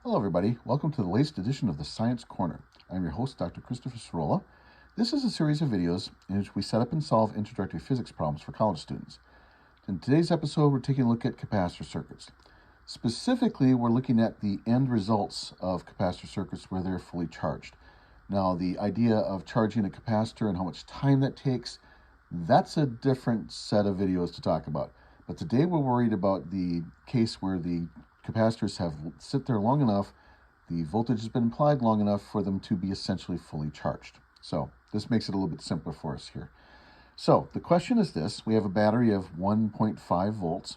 Hello everybody, welcome to the latest edition of the Science Corner. I'm your host, Dr. Christopher Sorolla. This is a series of videos in which we set up and solve introductory physics problems for college students. In today's episode, we're taking a look at capacitor circuits. Specifically, we're looking at the end results of capacitor circuits where they're fully charged. Now, the idea of charging a capacitor and how much time that takes, that's a different set of videos to talk about. But today we're worried about the case where the capacitors have sit there long enough, the voltage has been applied long enough for them to be essentially fully charged. So this makes it a little bit simpler for us here. So the question is this: we have a battery of 1.5 volts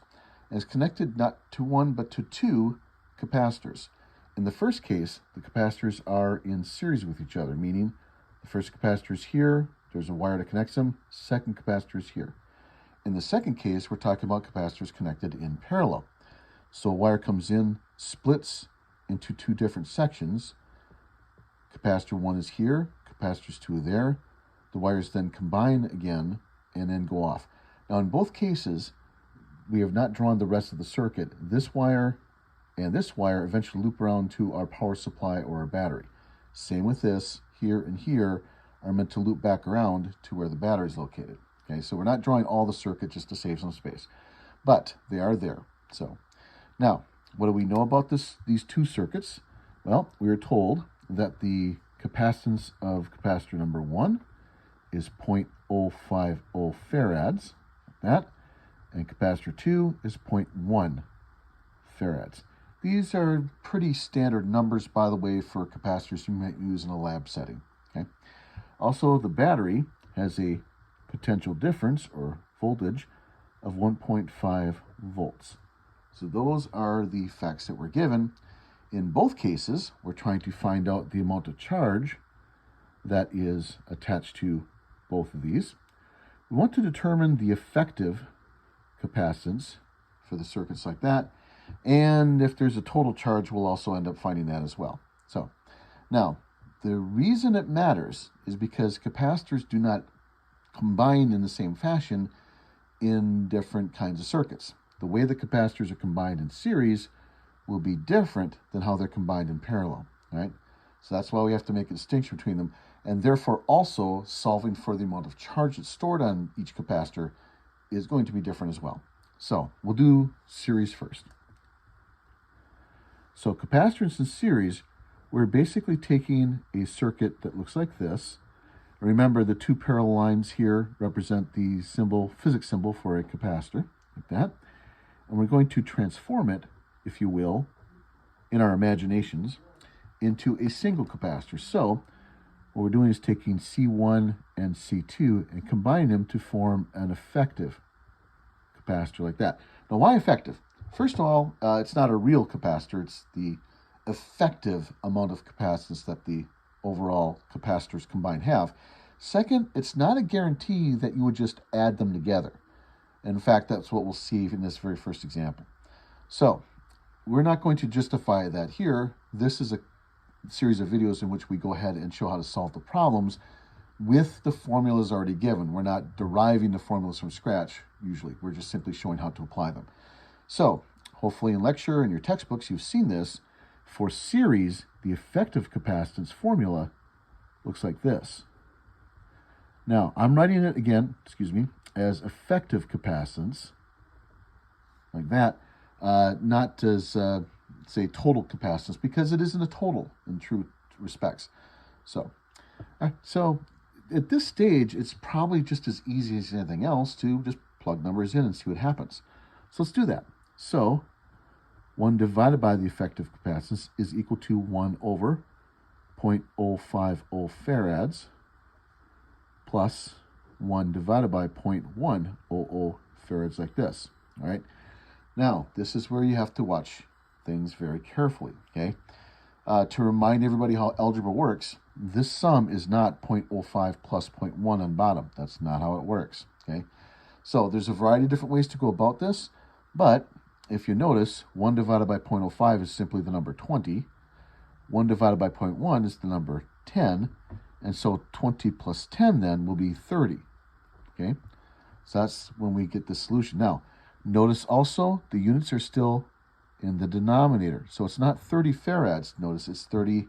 and it's connected not to one but to two capacitors. In the first case, the capacitors are in series with each other, meaning the first capacitor is here, there's a wire that connects them, second capacitor is here. In the second case, we're talking about capacitors connected in parallel. So a wire comes in, splits into two different sections. Capacitor 1 is here, capacitors 2 are there. The wires then combine again and then go off. Now in both cases, we have not drawn the rest of the circuit. This wire and this wire eventually loop around to our power supply or our battery. Same with this, here and here are meant to loop back around to where the battery is located. Okay, so we're not drawing all the circuit just to save some space, but they are there. So now, what do we know about these two circuits? Well, we are told that the capacitance of capacitor number 1 is 0.050 farads, like that, and capacitor 2 is 0.1 farads. These are pretty standard numbers, by the way, for capacitors you might use in a lab setting. Okay. Also, the battery has a potential difference, or voltage, of 1.5 volts. So those are the facts that we're given. In both cases, we're trying to find out the amount of charge that is attached to both of these. We want to determine the effective capacitance for the circuits like that. And if there's a total charge, we'll also end up finding that as well. So now, the reason it matters is because capacitors do not combine in the same fashion in different kinds of circuits. The way the capacitors are combined in series will be different than how they're combined in parallel, right? So that's why we have to make a distinction between them, and therefore also solving for the amount of charge that's stored on each capacitor is going to be different as well. So we'll do series first. So capacitors in series, we're basically taking a circuit that looks like this. Remember, the two parallel lines here represent the symbol, physics symbol for a capacitor, like that. And we're going to transform it, if you will, in our imaginations, into a single capacitor. So what we're doing is taking C1 and C2 and combining them to form an effective capacitor like that. Now, why effective? First of all, it's not a real capacitor. It's the effective amount of capacitance that the overall capacitors combined have. Second, it's not a guarantee that you would just add them together. In fact, that's what we'll see in this very first example. So we're not going to justify that here. This is a series of videos in which we go ahead and show how to solve the problems with the formulas already given. We're not deriving the formulas from scratch, usually. We're just simply showing how to apply them. So hopefully in lecture and your textbooks, you've seen this. For series, the effective capacitance formula looks like this. Now, I'm writing it again, as effective capacitance, like that, not as, say, total capacitance, because it isn't a total in true respects. So at this stage, it's probably just as easy as anything else to just plug numbers in and see what happens. So let's do that. So 1 divided by the effective capacitance is equal to 1 over 0.050 farads plus 1 divided by 0.100 farads, like this. All right. Now, this is where you have to watch things very carefully, okay? To remind everybody how algebra works, this sum is not 0.05 plus 0.1 on bottom. That's not how it works, okay? So there's a variety of different ways to go about this, but if you notice, 1 divided by 0.05 is simply the number 20. 1 divided by 0.1 is the number 10. And so 20 plus 10 then will be 30. Okay? So that's when we get the solution. Now, notice also the units are still in the denominator. So it's not 30 farads. Notice it's 30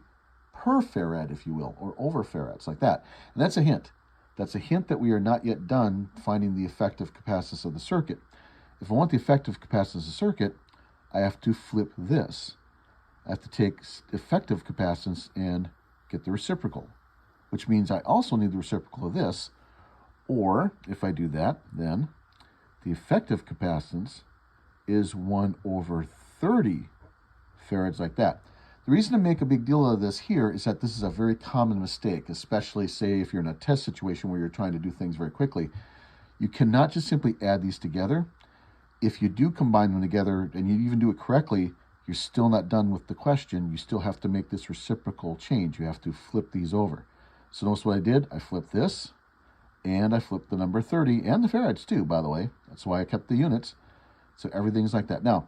per farad, if you will, or over farads, like that. And that's a hint. That's a hint that we are not yet done finding the effective capacitance of the circuit. If I want the effective capacitance of the circuit, I have to flip this. I have to take effective capacitance and get the reciprocal, which means I also need the reciprocal of this. Or if I do that, then the effective capacitance is 1 over 30 farads, like that. The reason to make a big deal of this here is that this is a very common mistake, especially say if you're in a test situation where you're trying to do things very quickly. You cannot just simply add these together. If you do combine them together and you even do it correctly, you're still not done with the question. You still have to make this reciprocal change. You have to flip these over. So notice what I did. I flipped this, and I flipped the number 30, and the farads too, by the way. That's why I kept the units. So everything's like that. Now,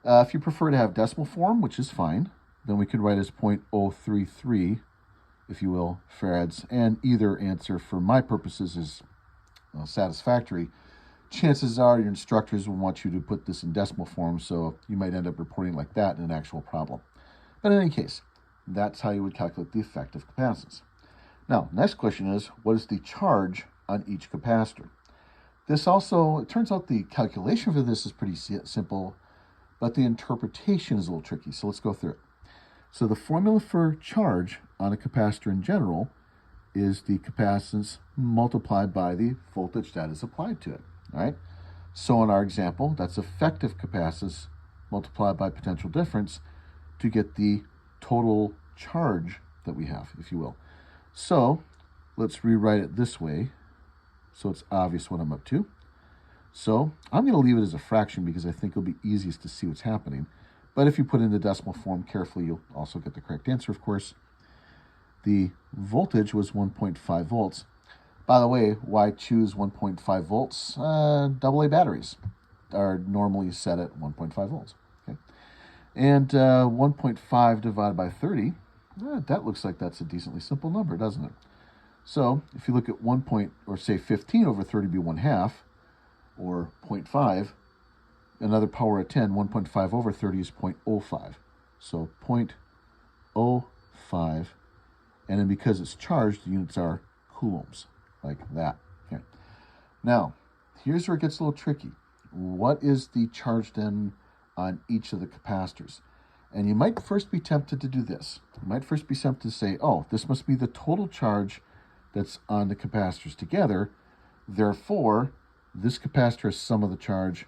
if you prefer to have decimal form, which is fine, then we could write as 0.033, if you will, farads, and either answer for my purposes is satisfactory. Chances are your instructors will want you to put this in decimal form, so you might end up reporting like that in an actual problem. But in any case, that's how you would calculate the effective capacitance. Now, next question is, what is the charge on each capacitor? This also, it turns out the calculation for this is pretty simple, but the interpretation is a little tricky, so let's go through it. So the formula for charge on a capacitor in general is the capacitance multiplied by the voltage that is applied to it, all right? So in our example, that's effective capacitance multiplied by potential difference to get the total charge that we have, if you will. So let's rewrite it this way so it's obvious what I'm up to. So I'm going to leave it as a fraction because I think it'll be easiest to see what's happening. But if you put in the decimal form carefully, you'll also get the correct answer, of course. The voltage was 1.5 volts. By the way, why choose 1.5 volts? AA batteries are normally set at 1.5 volts. Okay? And 1.5 divided by 30, that looks like that's a decently simple number, doesn't it? So if you look at 15 over 30 would be 1/2, or 0.5. Another power of 10, 1.5 over 30 is 0.05. So 0.05, and then because it's charged, the units are coulombs, like that. Okay. Now, here's where it gets a little tricky. What is the charge then on each of the capacitors? And you might first be tempted to do this. You might first be tempted to say, oh, this must be the total charge that's on the capacitors together. Therefore, this capacitor has some of the charge,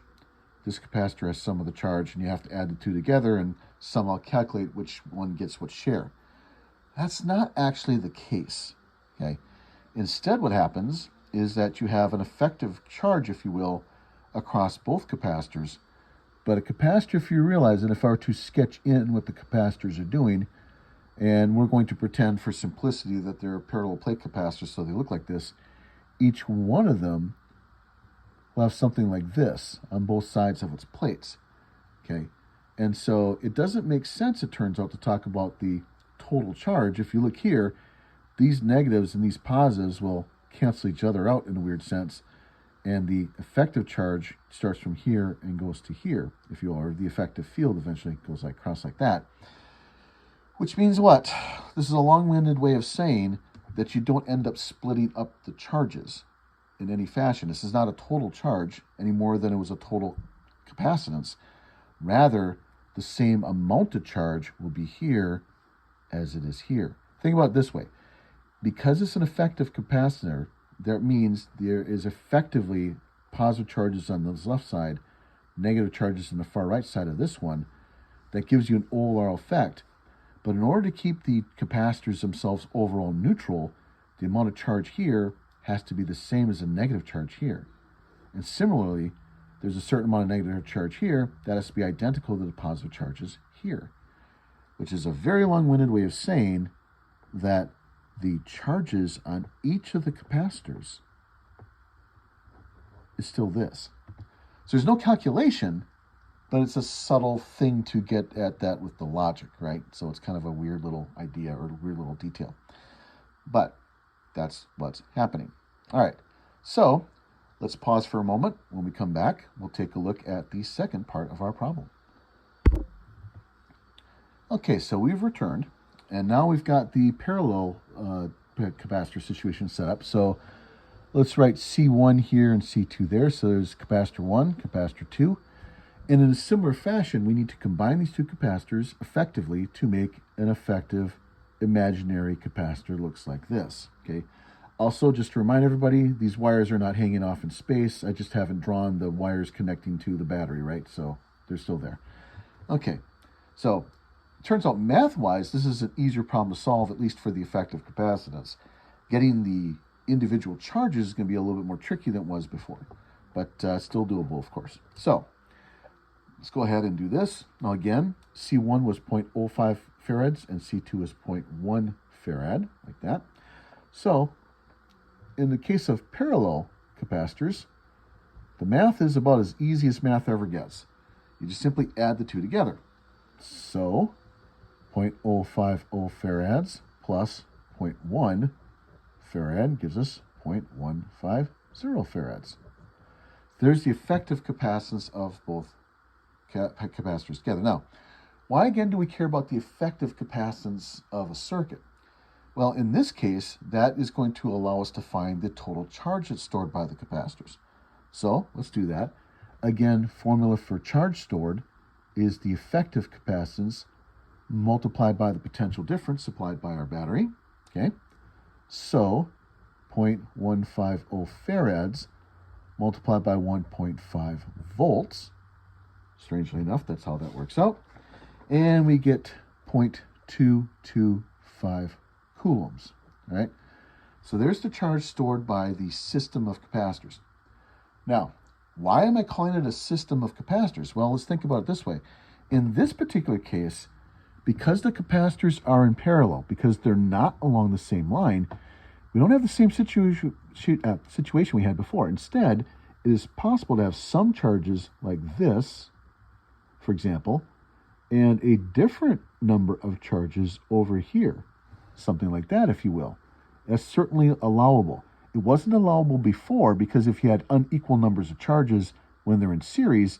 this capacitor has some of the charge, and you have to add the two together and somehow calculate which one gets what share. That's not actually the case, okay? Instead, what happens is that you have an effective charge, if you will, across both capacitors. But a capacitor, if you realize, and if I were to sketch in what the capacitors are doing, and we're going to pretend for simplicity that they're parallel plate capacitors so they look like this, each one of them will have something like this on both sides of its plates, okay? And so it doesn't make sense, it turns out, to talk about the total charge. If you look here, these negatives and these positives will cancel each other out in a weird sense, and the effective charge starts from here and goes to here, if you will, or the effective field eventually goes like across like that. Which means what? This is a long-winded way of saying that you don't end up splitting up the charges in any fashion. This is not a total charge any more than it was a total capacitance. Rather, the same amount of charge will be here as it is here. Think about it this way. Because it's an effective capacitor, that means there is effectively positive charges on this left side, negative charges on the far right side of this one. That gives you an overall effect. But in order to keep the capacitors themselves overall neutral, the amount of charge here has to be the same as the negative charge here. And similarly, there's a certain amount of negative charge here that has to be identical to the positive charges here, which is a very long-winded way of saying that the charges on each of the capacitors is still this. So there's no calculation, but it's a subtle thing to get at that with the logic, right? So it's kind of a weird little idea or a weird little detail. But that's what's happening. All right, so let's pause for a moment. When we come back, we'll take a look at the second part of our problem. Okay, so we've returned, and now we've got the parallel capacitor situation set up. So let's write C1 here and C2 there. So there's capacitor 1, capacitor 2. And in a similar fashion, we need to combine these two capacitors effectively to make an effective imaginary capacitor. Looks like this. Okay. Also, just to remind everybody, these wires are not hanging off in space. I just haven't drawn the wires connecting to the battery, right? So they're still there. Okay. So it turns out math-wise, this is an easier problem to solve, at least for the effective capacitance. Getting the individual charges is going to be a little bit more tricky than it was before, but still doable, of course. So let's go ahead and do this. Now again, C1 was 0.05 farads and C2 is 0.1 farad, like that. So in the case of parallel capacitors, the math is about as easy as math ever gets. You just simply add the two together. So 0.050 farads plus 0.1 farad gives us 0.150 farads. There's the effective capacitance of both capacitors together. Now, why again do we care about the effective capacitance of a circuit? Well, in this case, that is going to allow us to find the total charge that's stored by the capacitors. So let's do that. Again, formula for charge stored is the effective capacitance multiplied by the potential difference supplied by our battery. Okay, so 0.150 farads multiplied by 1.5 volts. Strangely enough, that's how that works out. And we get 0.225 coulombs, right? So there's the charge stored by the system of capacitors. Now, why am I calling it a system of capacitors? Well, let's think about it this way. In this particular case, because the capacitors are in parallel, because they're not along the same line, we don't have the same situation we had before. Instead, it is possible to have some charges like this, for example, and a different number of charges over here. Something like that, if you will. That's certainly allowable. It wasn't allowable before because if you had unequal numbers of charges when they're in series,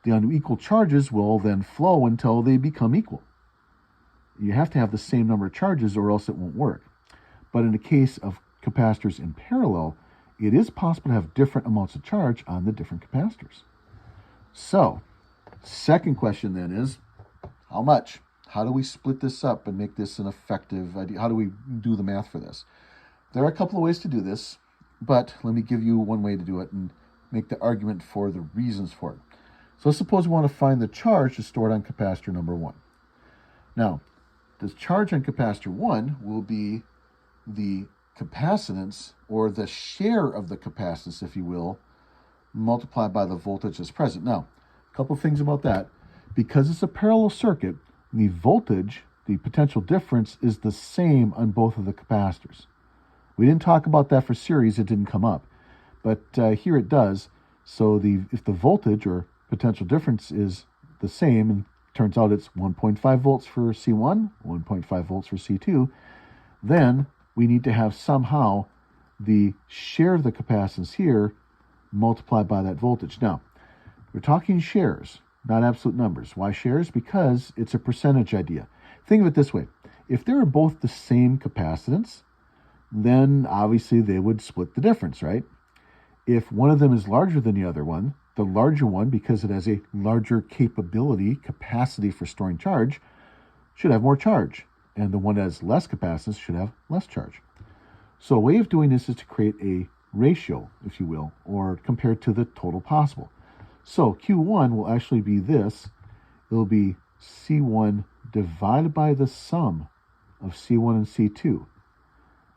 the unequal charges will then flow until they become equal. You have to have the same number of charges or else it won't work. But in the case of capacitors in parallel, it is possible to have different amounts of charge on the different capacitors. So, second question then is, how much? How do we split this up and make this an effective idea? How do we do the math for this? There are a couple of ways to do this, but let me give you one way to do it and make the argument for the reasons for it. So let's suppose we want to find the charge that's stored on capacitor number 1. Now, the charge on capacitor 1 will be the capacitance, or the share of the capacitance, if you will, multiplied by the voltage that's present. Now, a couple of things about that. Because it's a parallel circuit, the voltage, the potential difference, is the same on both of the capacitors. We didn't talk about that for series, it didn't come up. But here it does. So if the voltage or potential difference is the same, and turns out it's 1.5 volts for C1, 1.5 volts for C2, then we need to have somehow the share of the capacitance here multiplied by that voltage. Now, we're talking shares, not absolute numbers. Why shares? Because it's a percentage idea. Think of it this way. If they were both the same capacitance, then obviously they would split the difference, right? If one of them is larger than the other one, the larger one, because it has a larger capacity for storing charge, should have more charge. And the one that has less capacitance should have less charge. So a way of doing this is to create a ratio, if you will, or compared to the total possible. So Q1 will actually be this. It'll be C1 divided by the sum of C1 and C2,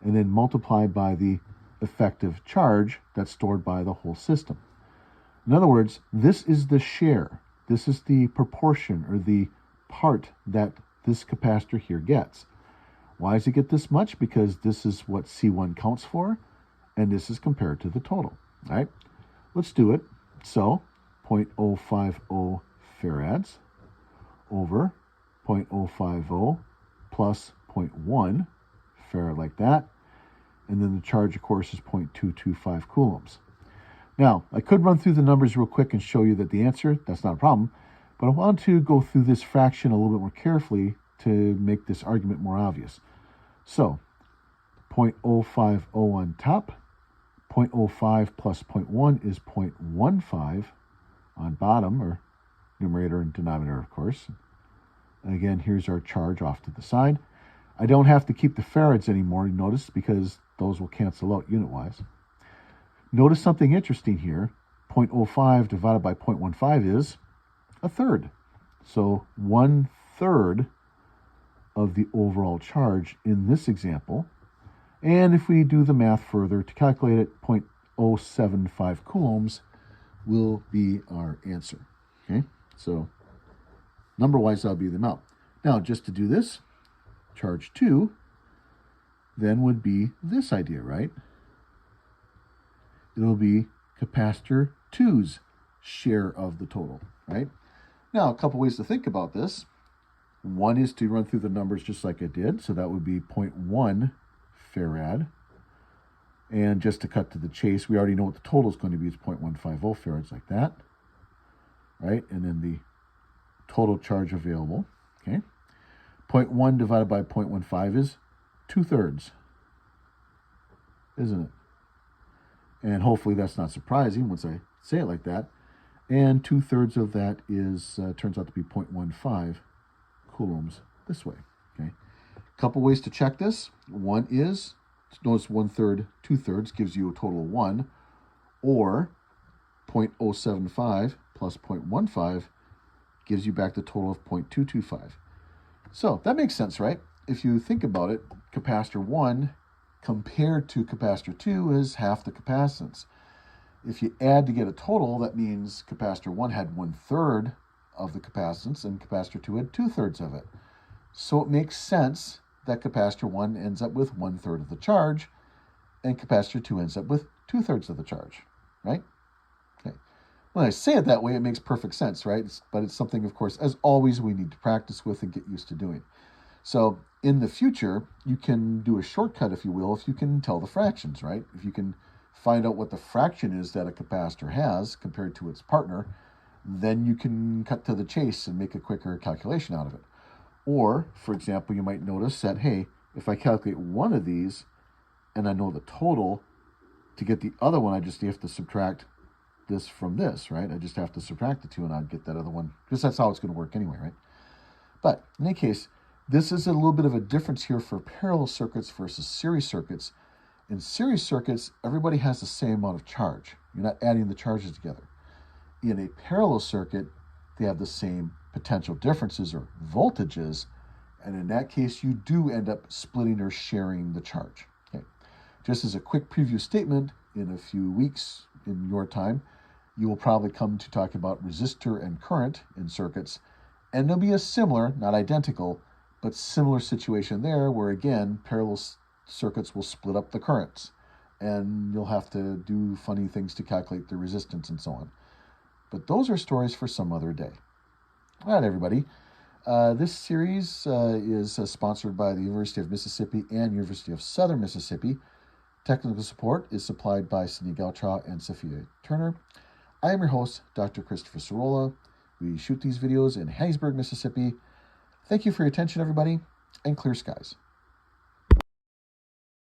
and then multiplied by the effective charge that's stored by the whole system. In other words, this is the share. This is the proportion or the part that this capacitor here gets. Why does it get this much? Because this is what C1 counts for, and this is compared to the total. All right, let's do it. So 0.050 farads over 0.050 plus 0.1 farad, like that. And then the charge, of course, is 0.225 coulombs. Now, I could run through the numbers real quick and show you that the answer, that's not a problem. But I want to go through this fraction a little bit more carefully to make this argument more obvious. So 0.050 on top, 0.05 plus 0.1 is 0.15 on bottom, or numerator and denominator, of course. And again, here's our charge off to the side. I don't have to keep the farads anymore, you notice, because those will cancel out unit-wise. Notice something interesting here. 0.05 divided by 0.15 is a third. So 1/3 of the overall charge in this example. And if we do the math further, to calculate it, 0.075 coulombs will be our answer. Okay, so number-wise, that'll be the amount. Now, just to do this, charge 2 then would be this idea, right? It'll be capacitor 2's share of the total, right? Now, a couple ways to think about this. One is to run through the numbers just like I did, so that would be 0.1 farad. And just to cut to the chase, we already know what the total is going to be. It's 0.150 farads, like that, right? And then the total charge available, okay? 0.1 divided by 0.15 is 2/3, isn't it? And hopefully that's not surprising once I say it like that. And 2/3 of that is turns out to be 0.15 coulombs this way, okay? A couple ways to check this. One is, notice 1/3, 2/3 gives you a total of 1, or 0.075 plus 0.15 gives you back the total of 0.225. So that makes sense, right? If you think about it, capacitor 1 compared to capacitor 2 is half the capacitance. If you add to get a total, that means capacitor 1 had 1/3 of the capacitance and capacitor 2 had 2/3 of it. So it makes sense that capacitor 1 ends up with 1/3 of the charge and capacitor 2 ends up with 2/3 of the charge, right? Okay. When I say it that way, it makes perfect sense, right? But it's something, of course, as always, we need to practice with and get used to doing. So in the future, you can do a shortcut, if you will, if you can tell the fractions, right? If you can find out what the fraction is that a capacitor has compared to its partner, then you can cut to the chase and make a quicker calculation out of it. Or, for example, you might notice that, hey, if I calculate one of these and I know the total, to get the other one, I just have to subtract this from this, right? I just have to subtract the two and I'd get that other one, because that's how it's going to work anyway, right? But in any case, this is a little bit of a difference here for parallel circuits versus series circuits. In series circuits, everybody has the same amount of charge. You're not adding the charges together. In a parallel circuit, they have the same potential differences or voltages, and in that case, you do end up splitting or sharing the charge. Okay. Just as a quick preview statement, in a few weeks in your time, you will probably come to talk about resistor and current in circuits, and there'll be a similar, not identical, but similar situation there where, again, parallel circuits will split up the currents, and you'll have to do funny things to calculate the resistance and so on. But those are stories for some other day. All right, everybody. This series is sponsored by the University of Mississippi and University of Southern Mississippi. Technical support is supplied by Cindy Gautraw and Sophia Turner. I am your host, Dr. Christopher Cirola. We shoot these videos in Hattiesburg, Mississippi. Thank you for your attention, everybody, and clear skies.